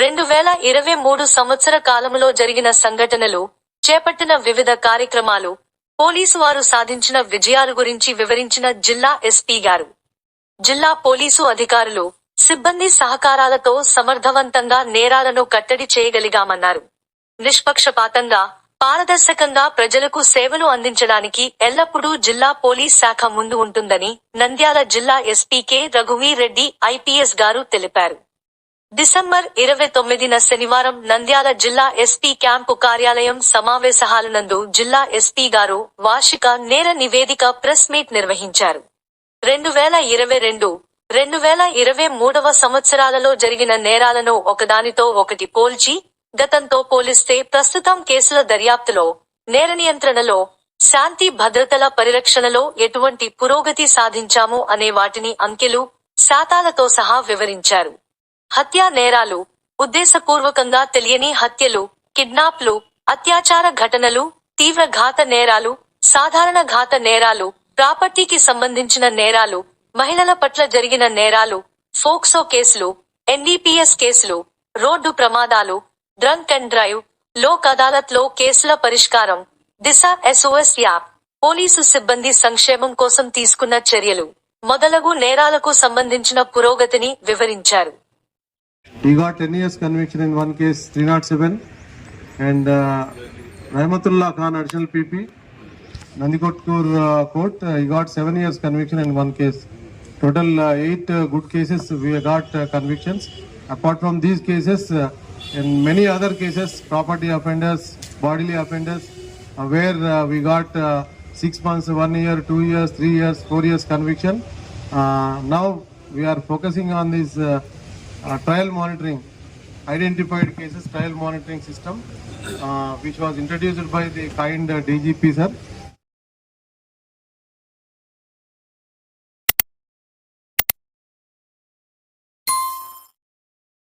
2023 సంవత్సర కాలములో జరిగిన సంఘటనలు, చేపట్టిన వివిధ కార్యక్రమాలు, పోలీసు వారు సాధించిన విజయాల గురించి వివరించిన జిల్లా ఎస్పీ గారు. జిల్లా పోలీసు అధికారులు, సిబ్బంది సహకారాలతో సమర్థవంతంగా నేరాలను కట్టడి చేయగలిగామన్నారు. నిష్పక్షపాతంగా, పారదర్శకంగా ప్రజలకు సేవలు అందించడానికి ఎల్లప్పుడూ జిల్లా పోలీస్ శాఖ ముందు ఉంటుందని నంద్యాల జిల్లా ఎస్పీ కె. రఘువీర్ రెడ్డి ఐపీఎస్ గారు తెలిపారు. డిసెంబర్ 29న శనివారం నంద్యాల జిల్లా ఎస్పీ క్యాంపు కార్యాలయం సమావేశ హాలునందు జిల్లా ఎస్పీ గారు వార్షిక నేర నివేదిక ప్రెస్ మీట్ నిర్వహించారు. 2022-2023 సంవత్సరాలలో జరిగిన నేరాలను ఒకదానితో ఒకటి పోల్చి, గతంతో పోలిస్తే ప్రస్తుతం కేసుల దర్యాప్తులో, నేర నియంత్రణలో, శాంతి భద్రతల పరిరక్షణలో ఎటువంటి పురోగతి సాధించాము అనే వాటిని అంకెలు, శాతాలతో సహా వివరించారు. హత్యా నేరాలు, ఉద్దేశపూర్వకంగా తెలియని హత్యలు, కిడ్నాప్లు, అత్యాచార ఘటనలు, తీవ్ర ఘాత నేరాలు, సాధారణ ఘాత నేరాలు, ప్రాపర్టీకి సంబంధించిన నేరాలు, మహిళల పట్ల జరిగిన నేరాలు, ఫోక్సో కేసులు, ఎన్డీపీఎస్ కేసులు, రోడ్డు ప్రమాదాలు, drunk and drive, Lok Adalat లో కేసుల పరిష్కారం, దిశ SOS యాప్, పోలీసు సిబ్బంది సంక్షేమం కోసం తీసుకున్న చర్యలు మొదలగు నేరాలకు సంబంధించిన పురోగతిని వివరించారు. He got 10 years conviction in one case, 307, and Rahmatullah Khan, additional PP, Nandikotkur court, he got 7 years conviction in one case. Total 8 good cases we got convictions. Apart from these cases, in many other cases, property offenders, bodily offenders, where we got 6 months, 1 year, 2 years, 3 years, 4 years conviction. Now we are focusing on this trial monitoring, identified cases trial monitoring system, which was introduced by the kind DGP sir.